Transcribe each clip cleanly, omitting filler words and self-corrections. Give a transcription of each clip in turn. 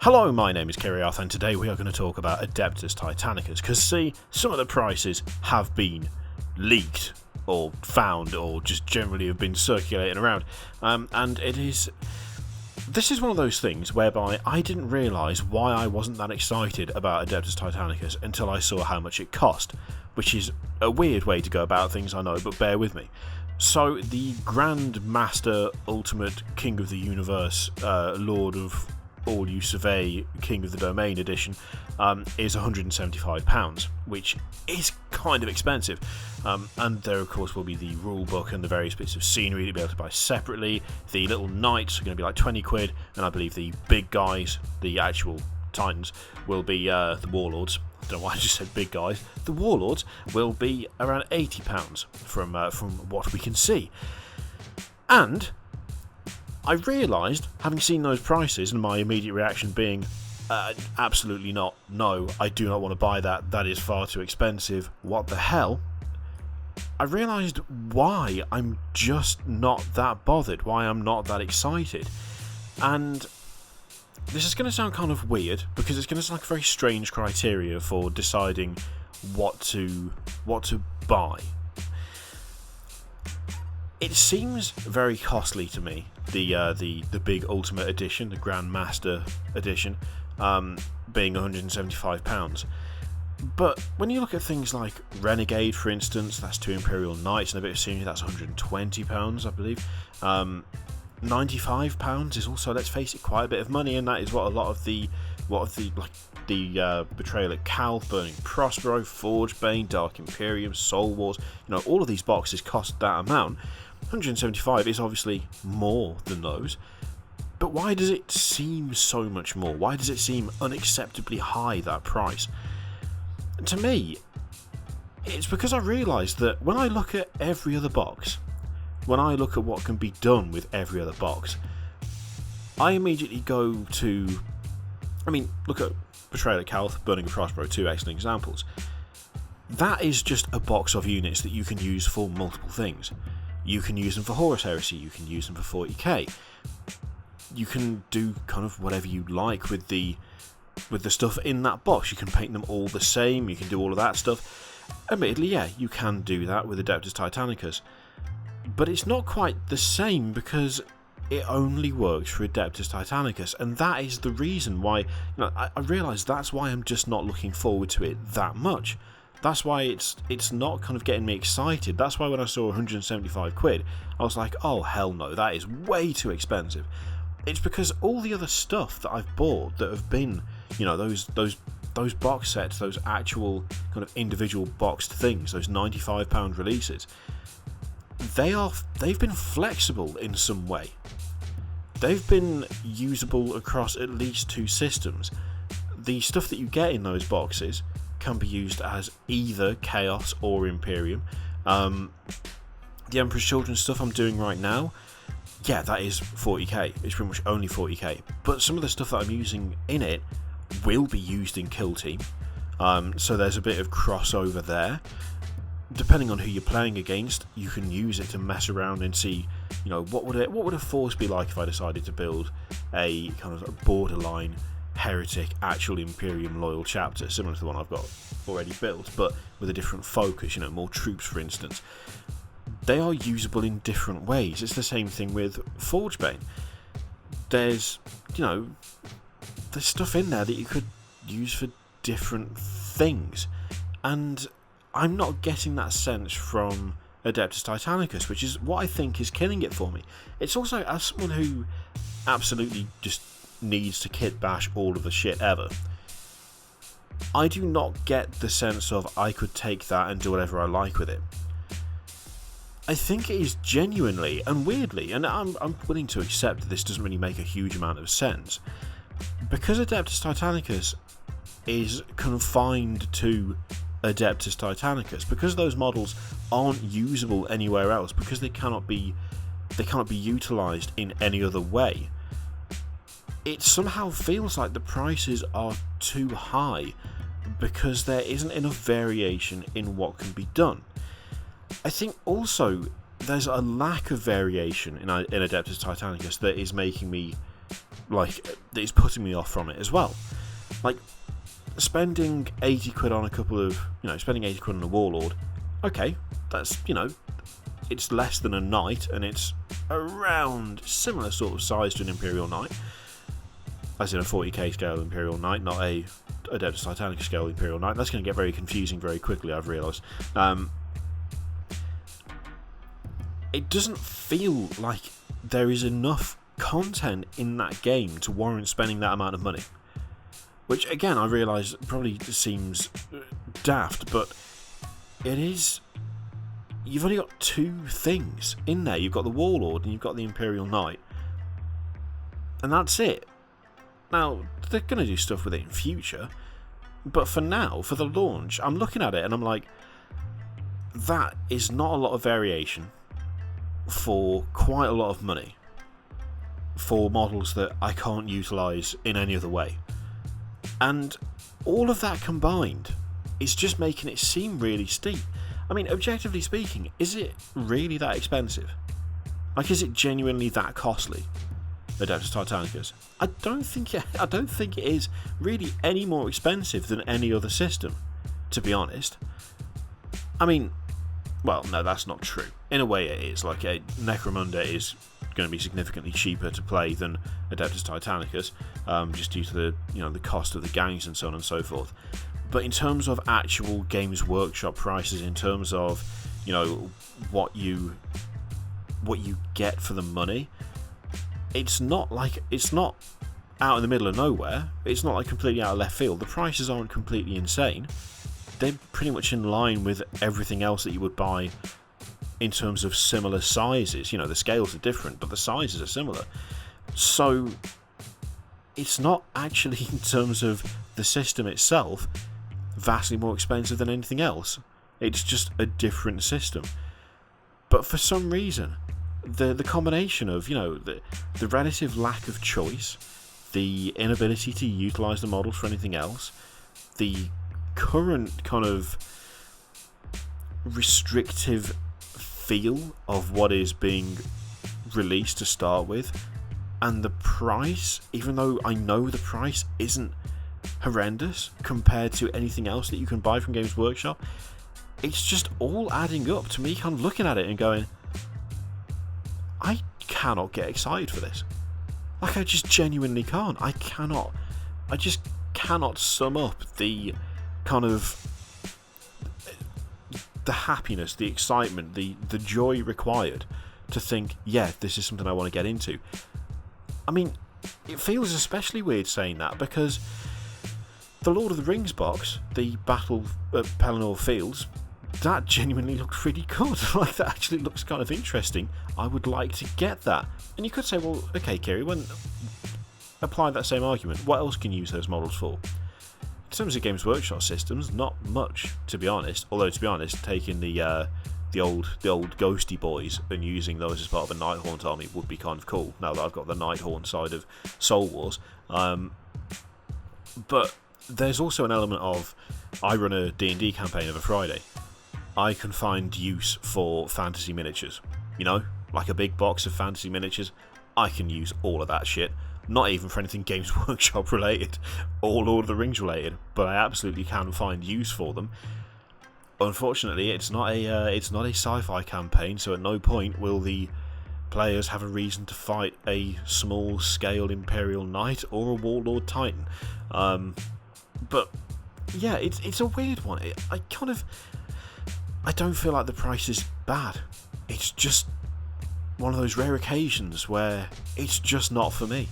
Hello, my name is Kiriath, and today we are going to talk about Adeptus Titanicus, because see, some of the prices have been leaked, or found, or just generally have been circulating around, and this is one of those things whereby I didn't realise why I wasn't that excited about Adeptus Titanicus until I saw how much it cost, which is a weird way to go about things, I know, but bear with me. So, the Grand Master, Ultimate King of the Universe, Lord of All You Survey, King of the Domain edition is £175, which is kind of expensive. And there, of course, will be the rulebook and the various bits of scenery to be able to buy separately. The little knights are going to be like 20 quid, and I believe the big guys, the actual Titans, will be the Warlords. I don't know why I just said big guys. The Warlords will be around £80 from what we can see. And I realised, having seen those prices, and my immediate reaction being, absolutely not, no, I do not want to buy that, that is far too expensive, what the hell? I realised why I'm just not that bothered, why I'm not that excited. And this is going to sound kind of weird, because it's going to sound like a very strange criteria for deciding what to buy. It seems very costly to me, the big Ultimate Edition, the Grand Master Edition, being £175. But when you look at things like Renegade, for instance, that's 2 Imperial Knights and a bit of scenery, that's £120, I believe. £95 is also, let's face it, quite a bit of money, and that is what a lot of the Betrayal at Calth, Burning Prospero, Forgebane, Dark Imperium, Soul Wars, all of these boxes cost that amount. 175 is obviously more than those, but why does it seem so much more? Why does it seem unacceptably high, that price? To me, it's because I realised that when I look at every other box, when I look at what can be done with every other box, I immediately go to, look at Betrayal at Calth, Burning Prospero, 2 excellent examples. That is just a box of units that you can use for multiple things. You can use them for Horus Heresy, you can use them for 40k. You can do kind of whatever you like with the stuff in that box. You can paint them all the same, you can do all of that stuff. Admittedly, yeah, you can do that with Adeptus Titanicus. But it's not quite the same because it only works for Adeptus Titanicus, and that is the reason why I realise that's why I'm just not looking forward to it that much. That's why it's not kind of getting me excited. That's why when I saw 175 quid, I was like, oh hell no, that is way too expensive. It's because all the other stuff that I've bought that have been, those box sets, those actual kind of individual boxed things, those £95 releases, they've been flexible in some way. They've been usable across at least 2 systems. The stuff that you get in those boxes can be used as either Chaos or Imperium. The Emperor's Children stuff I'm doing right now, yeah, that is 40k. It's pretty much only 40k. But some of the stuff that I'm using in it will be used in Kill Team. So there's a bit of crossover there. Depending on who you're playing against, you can use it to mess around and see, what would a force be like if I decided to build a kind of a borderline heretic actual Imperium loyal chapter, similar to the one I've got already built, but with a different focus, more troops, for instance. They are usable in different ways. It's the same thing with Forgebane. There's stuff in there that you could use for different things, and I'm not getting that sense from Adeptus Titanicus, which is what I think is killing it for me. It's also, as someone who absolutely just needs to kit bash all of the shit ever, I do not get the sense of I could take that and do whatever I like with it. I think it is genuinely and weirdly, and I'm willing to accept that this doesn't really make a huge amount of sense, because Adeptus Titanicus is confined to Adeptus Titanicus, because those models aren't usable anywhere else, because they cannot be utilised in any other way. It somehow feels like the prices are too high because there isn't enough variation in what can be done. I think also there's a lack of variation in Adeptus Titanicus that is making me like, that is putting me off from it as well. Like, spending 80 quid on a couple of, spending 80 quid on a Warlord, okay, that's, it's less than a Knight, and it's around similar sort of size to an Imperial Knight, as in a 40k scale Imperial Knight, not a Adeptus Titanicus scale Imperial Knight. That's going to get very confusing very quickly, I've realised. It doesn't feel like there is enough content in that game to warrant spending that amount of money. Which, again, I realise probably seems daft, but it is. You've only got two things in there. You've got the Warlord and you've got the Imperial Knight. And that's it. Now, they're going to do stuff with it in future, but for now, for the launch, I'm looking at it and I'm like, that is not a lot of variation for quite a lot of money for models that I can't utilise in any other way. And all of that combined is just making it seem really steep. I mean, objectively speaking, is it really that expensive? Like, is it genuinely that costly? Adeptus Titanicus. I don't think it is really any more expensive than any other system, to be honest. I mean, well, no, that's not true. In a way, it is. Like, Necromunda is going to be significantly cheaper to play than Adeptus Titanicus, just due to the cost of the gangs and so on and so forth. But in terms of actual Games Workshop prices, in terms of what you get for the money, it's not out in the middle of nowhere. It's not like completely out of left field. The prices aren't completely insane. They're pretty much in line with everything else that you would buy in terms of similar sizes. The scales are different, but the sizes are similar. So it's not actually, in terms of the system itself, vastly more expensive than anything else. It's just a different system. But for some reason, the combination of the relative lack of choice, the inability to utilise the models for anything else, the current kind of restrictive feel of what is being released to start with, and the price, even though I know the price isn't horrendous compared to anything else that you can buy from Games Workshop, it's just all adding up to me kind of looking at it and going, I cannot get excited for this. Like, I just genuinely can't. I just cannot sum up the kind of the happiness, the excitement, the joy required to think, yeah, this is something I want to get into. I mean, it feels especially weird saying that because the Lord of the Rings box, the Battle at Pelennor Fields, that genuinely looked really good. Like, that actually looks kind of interesting. I would like to get that. And you could say, well, okay, Kiri, when apply that same argument, what else can you use those models for? In terms of Games Workshop systems, not much, to be honest. Although, to be honest, taking the old ghosty boys and using those as part of a Nighthaunt army would be kind of cool, now that I've got the Nighthaunt side of Soul Wars. But there's also an element of, I run a D&D campaign every Friday. I can find use for fantasy miniatures. Like a big box of fantasy miniatures, I can use all of that shit. Not even for anything Games Workshop related or Lord of the Rings related, but I absolutely can find use for them. Unfortunately, it's not a sci-fi campaign, so at no point will the players have a reason to fight a small-scale Imperial Knight or a Warlord Titan. But yeah, it's a weird one. I don't feel like the price is bad. It's just one of those rare occasions where it's just not for me.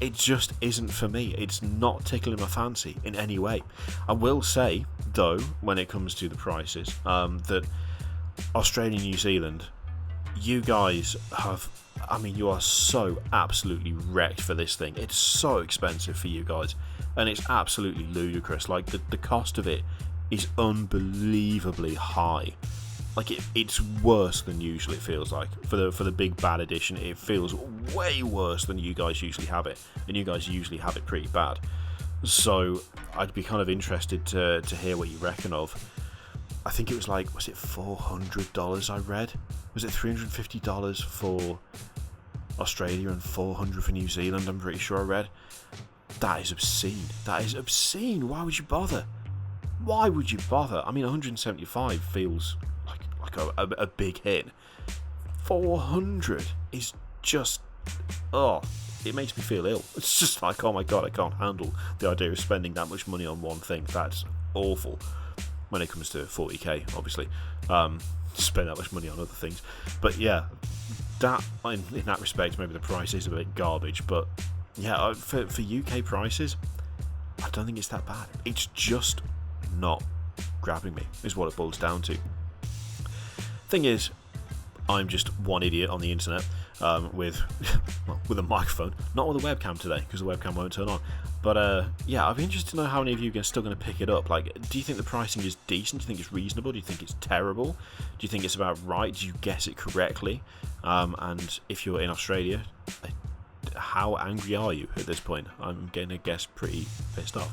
It just isn't for me. It's not tickling my fancy in any way. I will say, though, when it comes to the prices, that Australia and New Zealand, you guys you are so absolutely wrecked for this thing. It's so expensive for you guys, and it's absolutely ludicrous. Like, the cost of it is unbelievably high. Like, it's worse than usual, it feels like. For the big bad edition, it feels way worse than you guys usually have it. And you guys usually have it pretty bad. So, I'd be kind of interested to hear what you reckon of. I think it was like, was it $400 I read? Was it $350 for Australia and 400 for New Zealand, I'm pretty sure I read. That is obscene. That is obscene. Why would you bother? Why would you bother? I mean, 175 feels like a big hit. 400 is just... oh, it makes me feel ill. It's just like, oh my god, I can't handle the idea of spending that much money on one thing. That's awful. When it comes to 40k, obviously. Spend that much money on other things. But yeah, that in that respect, maybe the price is a bit garbage. But yeah, for UK prices, I don't think it's that bad. It's just not grabbing me, is what it boils down to. Thing is, I'm just one idiot on the internet with a microphone, not with a webcam today, because the webcam won't turn on. But yeah, I'd be interested to know how many of you are still going to pick it up. Like, do you think the pricing is decent? Do you think it's reasonable? Do you think it's terrible? Do you think it's about right? Do you guess it correctly? And if you're in Australia, how angry are you at this point? I'm going to guess pretty pissed off.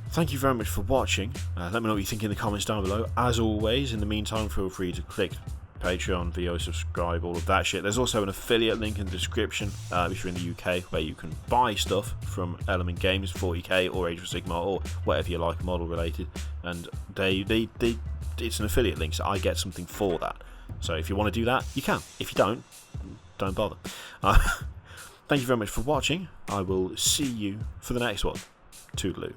Thank you very much for watching. Let me know what you think in the comments down below. As always, in the meantime, feel free to click Patreon, VO, subscribe, all of that shit. There's also an affiliate link in the description if you're in the UK, where you can buy stuff from Element Games, 40k or Age of Sigmar, or whatever you like, model related. And it's an affiliate link, so I get something for that. So if you want to do that, you can. If you don't bother. Thank you very much for watching. I will see you for the next one. Toodaloo.